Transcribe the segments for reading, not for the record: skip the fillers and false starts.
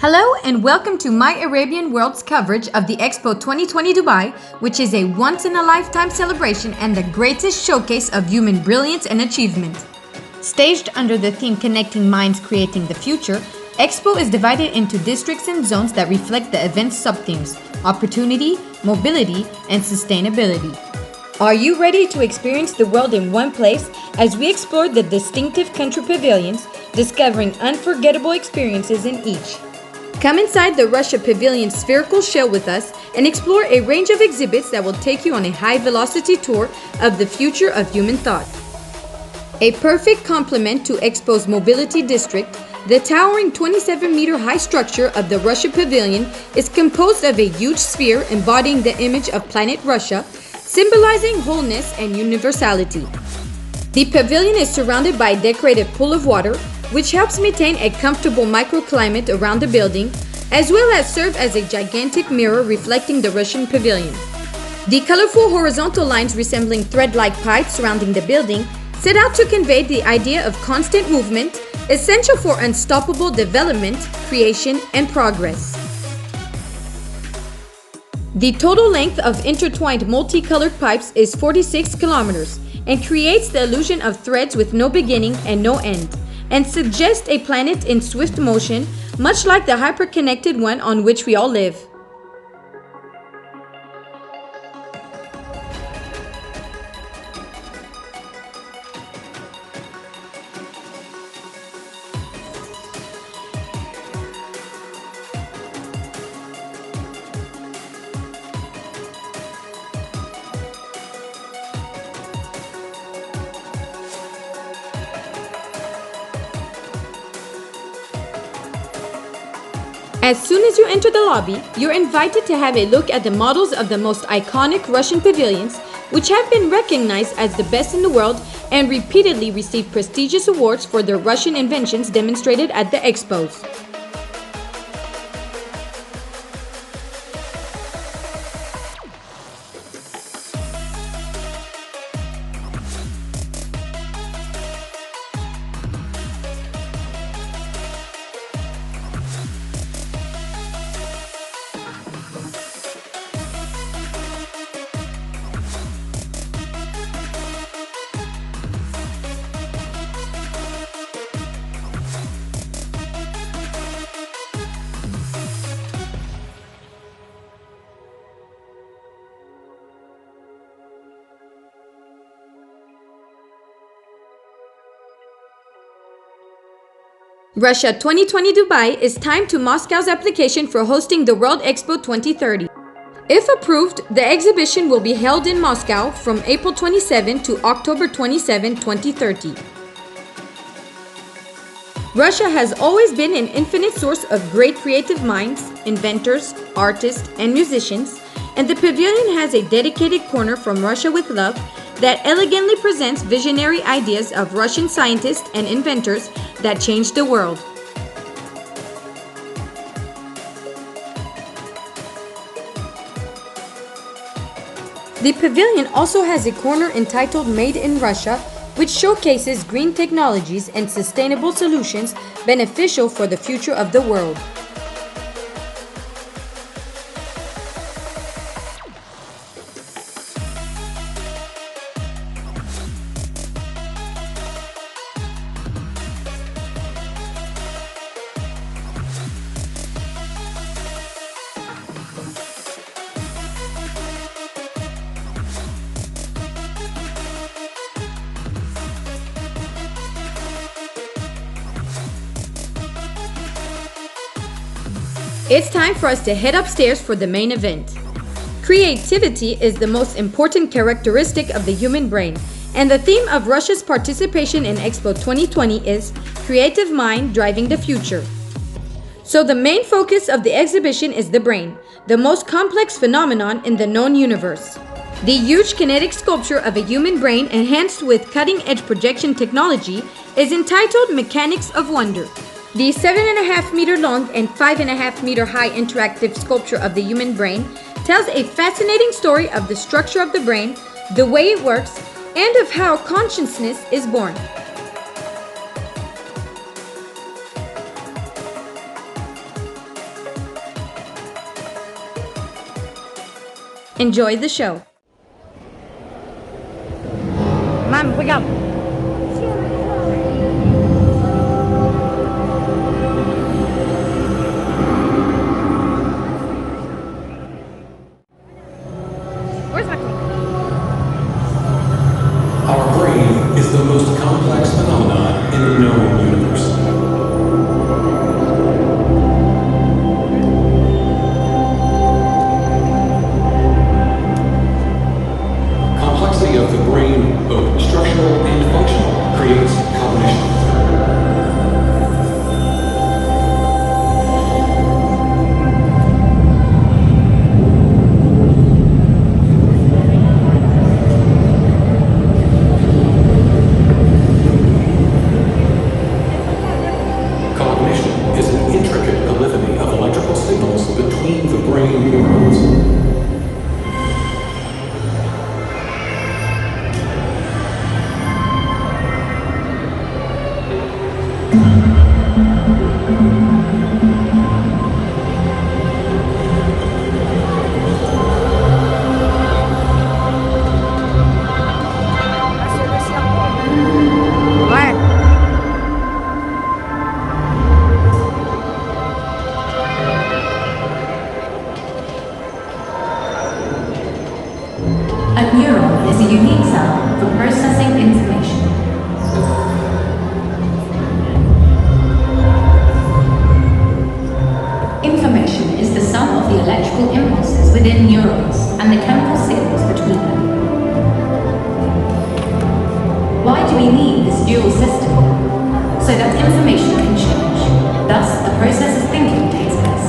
Hello and welcome to My Arabian World's coverage of the Expo 2020 Dubai, which is a once-in-a-lifetime celebration and the greatest showcase of human brilliance and achievement. Staged under the theme Connecting Minds, Creating the Future, Expo is divided into districts and zones that reflect the event's subthemes: opportunity, mobility, and sustainability. Are you ready to experience the world in one place as we explore the distinctive country pavilions, discovering unforgettable experiences in each? Come inside the Russia Pavilion spherical shell with us and explore a range of exhibits that will take you on a high-velocity tour of the future of human thought. A perfect complement to Expo's mobility district, the towering 27-meter-high structure of the Russia Pavilion is composed of a huge sphere embodying the image of planet Russia, symbolizing wholeness and universality. The pavilion is surrounded by a decorated pool of water, which helps maintain a comfortable microclimate around the building, as well as serve as a gigantic mirror reflecting the Russian pavilion. The colorful horizontal lines resembling thread-like pipes surrounding the building set out to convey the idea of constant movement, essential for unstoppable development, creation, and progress. The total length of intertwined multicolored pipes is 46 kilometers and creates the illusion of threads with no beginning and no end, and suggest a planet in swift motion, much like the hyper-connected one on which we all live. As soon as you enter the lobby, you're invited to have a look at the models of the most iconic Russian pavilions, which have been recognized as the best in the world and repeatedly received prestigious awards for their Russian inventions demonstrated at the expos. Russia 2020 Dubai is timed to Moscow's application for hosting the World Expo 2030. If approved, the exhibition will be held in Moscow from April 27 to October 27, 2030. Russia has always been an infinite source of great creative minds, inventors, artists, and musicians, and the pavilion has a dedicated corner from Russia with Love that elegantly presents visionary ideas of Russian scientists and inventors that changed the world. The pavilion also has a corner entitled Made in Russia, which showcases green technologies and sustainable solutions beneficial for the future of the world. It's time for us to head upstairs for the main event. Creativity is the most important characteristic of the human brain, and the theme of Russia's participation in Expo 2020 is Creative Mind Driving the Future. So the main focus of the exhibition is the brain, the most complex phenomenon in the known universe. The huge kinetic sculpture of a human brain enhanced with cutting-edge projection technology is entitled Mechanics of Wonder. The 7.5-meter long and 5.5-meter high interactive sculpture of the human brain tells a fascinating story of the structure of the brain, the way it works, and of how consciousness is born. Enjoy the show. Ma'am, regarde. Where's my clock? Our brain is the most complex phenomenon in the known universe. Complexity of the brain, both structural and functional, creates cognition. Cognition is an intricate polyphony of electrical signals between the brain neurons. Ouais. A neuron is a unique cell for processing information. Information is the sum of the electrical impulses within neurons and the chemical signals between them. Why do we need this dual system? So that information can change. Thus, the process of thinking takes place.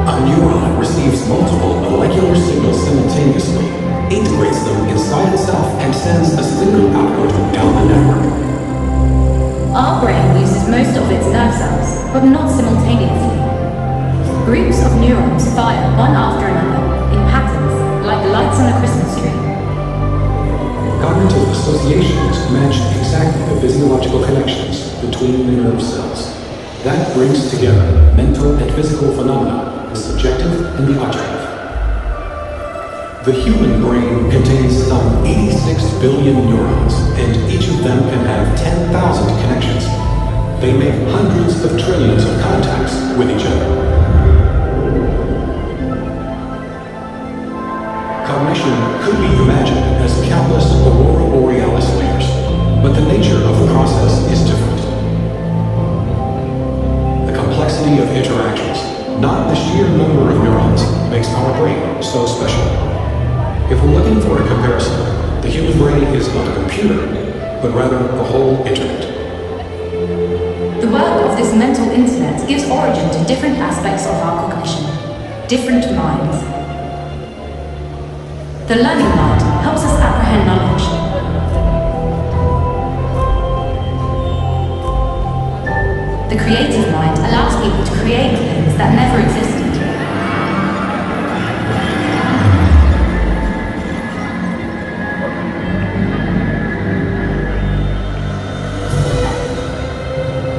A neuron receives multiple molecular signals simultaneously, integrates them inside itself, and sends a single output down the network. Our brain uses most of its nerve cells, but not simultaneously. Groups of neurons fire one after another, in patterns, like the lights on a Christmas tree. Cognitive associations match exactly the physiological connections between the nerve cells. That brings together mental and physical phenomena, the subjective and the objective. The human brain contains some 86 billion neurons, and each of them can have 10,000 connections. They make hundreds of trillions of contacts with each other. Cognition could be imagined as countless aurora borealis layers, but the nature of the process is different. The complexity of interactions, not the sheer number of neurons, makes our brain so special. If we're looking for a comparison, the human brain is not a computer, but rather the whole internet. The work of this mental internet gives origin to different aspects of our cognition, different minds. The learning mind helps us apprehend knowledge. The creative mind allows people to create things that never existed.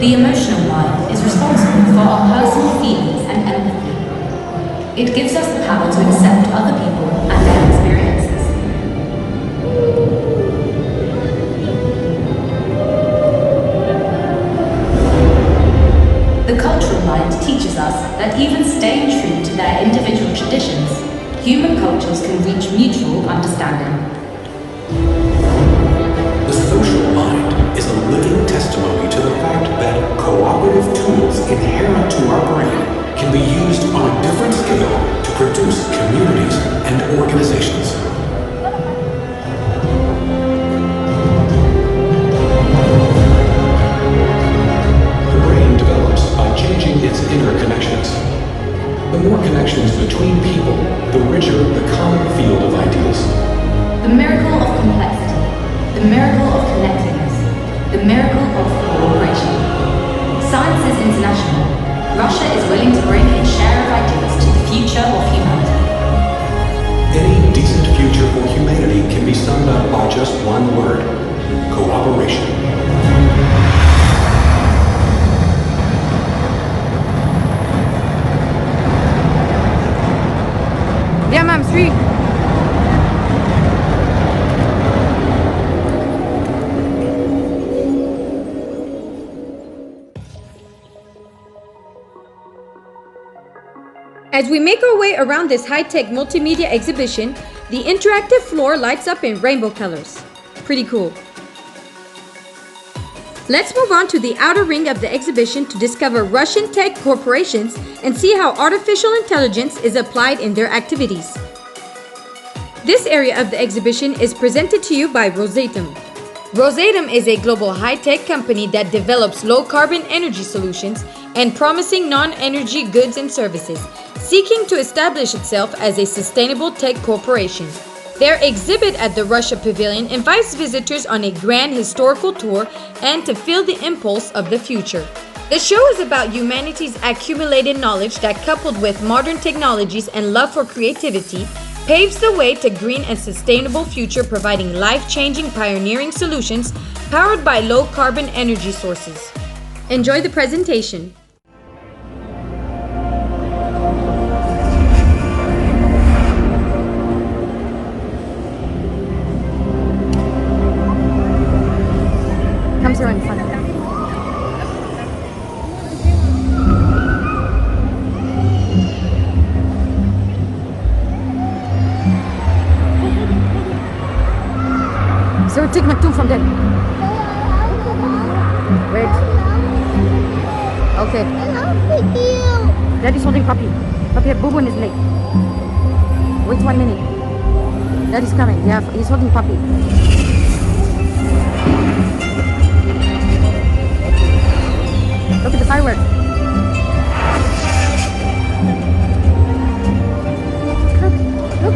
The emotional mind is responsible for our personal feelings and empathy. It gives us the power to accept other people and their experiences. The cultural mind teaches us that even staying true to their individual traditions, human cultures can reach mutual understanding. The social mind is a living testimony to the fact that cooperative tools inherent to our brain can be used on a different scale to produce communities and organizations. The brain develops by changing its interconnections. The more connections between people, the richer the common field of ideas. The miracle of complexity, the miracle of connectedness, the miracle of cooperation. Science is international. Russia is willing to bring its share of ideas to the future of humanity. Any decent future for humanity can be summed up by just one word: cooperation. As we make our way around this high-tech multimedia exhibition, the interactive floor lights up in rainbow colors. Pretty cool. Let's move on to the outer ring of the exhibition to discover Russian tech corporations and see how artificial intelligence is applied in their activities. This area of the exhibition is presented to you by Rosadom. Rosadom is a global high-tech company that develops low-carbon energy solutions and promising non-energy goods and services, seeking to establish itself as a sustainable tech corporation. Their exhibit at the Russia Pavilion invites visitors on a grand historical tour and to feel the impulse of the future. The show is about humanity's accumulated knowledge that, coupled with modern technologies and love for creativity, paves the way to green and sustainable future, providing life-changing pioneering solutions powered by low-carbon energy sources. Enjoy the presentation. Comes here in front of them. So take Maktoum from there. Wait. Okay. Daddy's holding Puppy. Puppy, Boo is late. Wait 1 minute. Daddy's coming. Yeah, he's holding Puppy. Look at the fireworks. Look.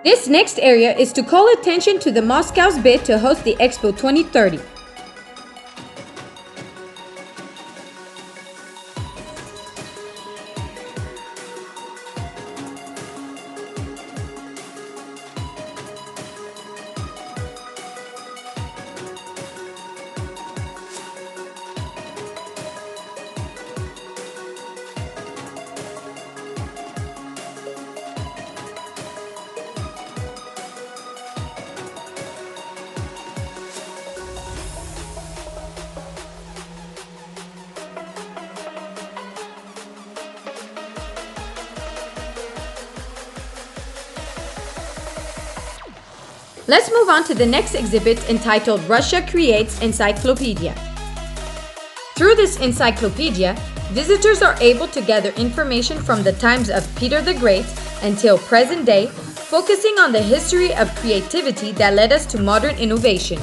This next area is to call attention to the Moscow's bid to host the Expo 2030. Let's move on to the next exhibit entitled Russia Creates Encyclopedia. Through this encyclopedia, visitors are able to gather information from the times of Peter the Great until present day, focusing on the history of creativity that led us to modern innovation.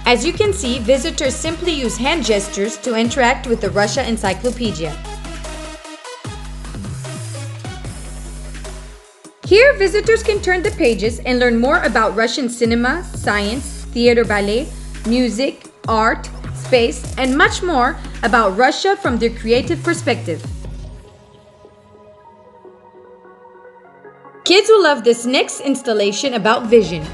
As you can see, visitors simply use hand gestures to interact with the Russia Encyclopedia. Here, visitors can turn the pages and learn more about Russian cinema, science, theater, ballet, music, art, space, and much more about Russia from their creative perspective. Kids will love this next installation about vision.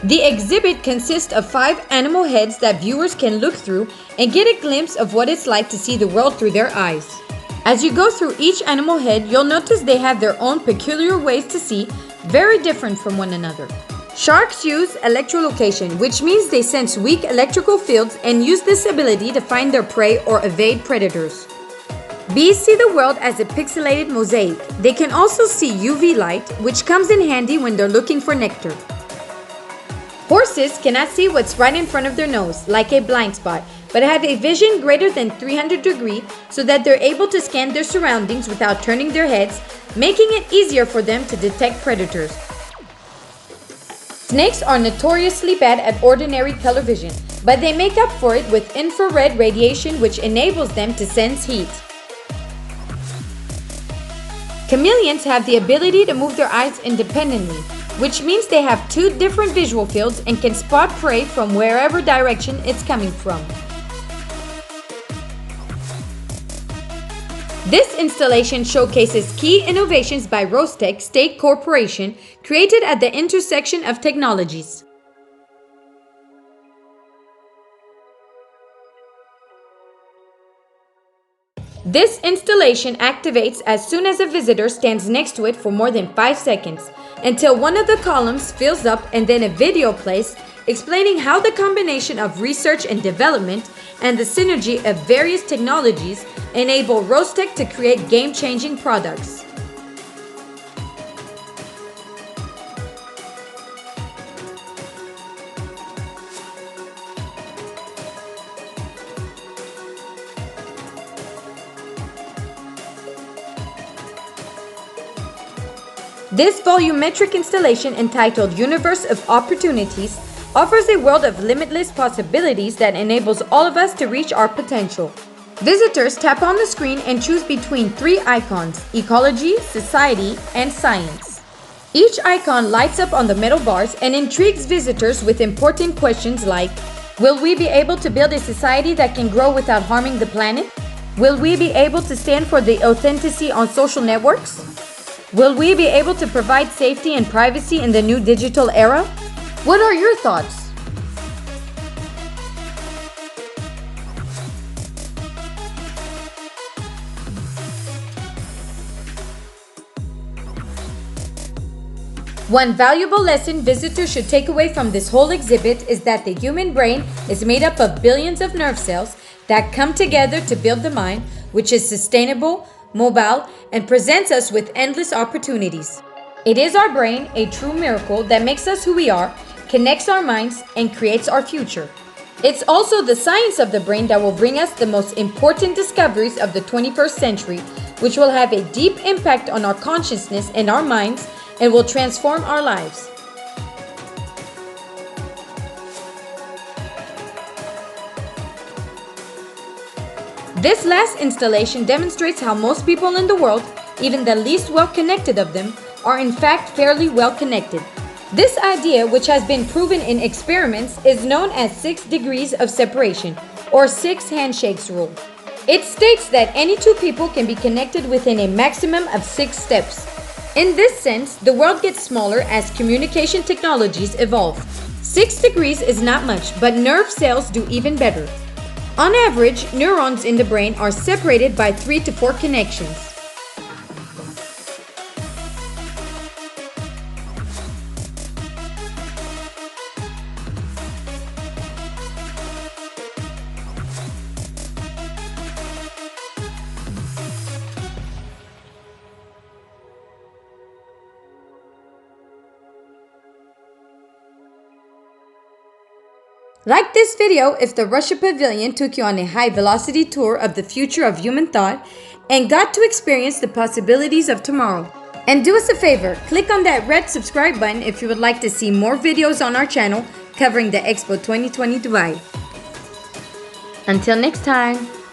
The exhibit consists of 5 animal heads that viewers can look through and get a glimpse of what it's like to see the world through their eyes. As you go through each animal head, you'll notice they have their own peculiar ways to see, very different from one another. Sharks use echolocation, which means they sense weak electrical fields and use this ability to find their prey or evade predators. Bees see the world as a pixelated mosaic. They can also see UV light, which comes in handy when they're looking for nectar. Horses cannot see what's right in front of their nose, like a blind spot, but have a vision greater than 300 degrees so that they're able to scan their surroundings without turning their heads, making it easier for them to detect predators. Snakes are notoriously bad at ordinary color vision, but they make up for it with infrared radiation, which enables them to sense heat. Chameleons have the ability to move their eyes independently, which means they have 2 different visual fields and can spot prey from wherever direction it's coming from. This installation showcases key innovations by Rostec State Corporation created at the intersection of technologies. This installation activates as soon as a visitor stands next to it for more than 5 seconds, until one of the columns fills up and then a video plays explaining how the combination of research and development and the synergy of various technologies enable Rostec to create game-changing products. This volumetric installation entitled Universe of Opportunities offers a world of limitless possibilities that enables all of us to reach our potential. Visitors tap on the screen and choose between 3 icons: ecology, society, and science. Each icon lights up on the metal bars and intrigues visitors with important questions like: will we be able to build a society that can grow without harming the planet? Will we be able to stand for the authenticity on social networks? Will we be able to provide safety and privacy in the new digital era? What are your thoughts? One valuable lesson visitors should take away from this whole exhibit is that the human brain is made up of billions of nerve cells that come together to build the mind, which is sustainable, mobile, and presents us with endless opportunities. It is our brain, a true miracle that makes us who we are, connects our minds, and creates our future. It's also the science of the brain that will bring us the most important discoveries of the 21st century, which will have a deep impact on our consciousness and our minds and will transform our lives. This last installation demonstrates how most people in the world, even the least well-connected of them, are in fact fairly well-connected. This idea, which has been proven in experiments, is known as 6 degrees of separation, or 6 handshakes rule. It states that any 2 people can be connected within a maximum of 6 steps. In this sense, the world gets smaller as communication technologies evolve. 6 degrees is not much, but nerve cells do even better. On average, neurons in the brain are separated by 3 to 4 connections. Like this video if the Russia Pavilion took you on a high-velocity tour of the future of human thought and got to experience the possibilities of tomorrow. And do us a favor, click on that red subscribe button if you would like to see more videos on our channel covering the Expo 2020 Dubai. Until next time.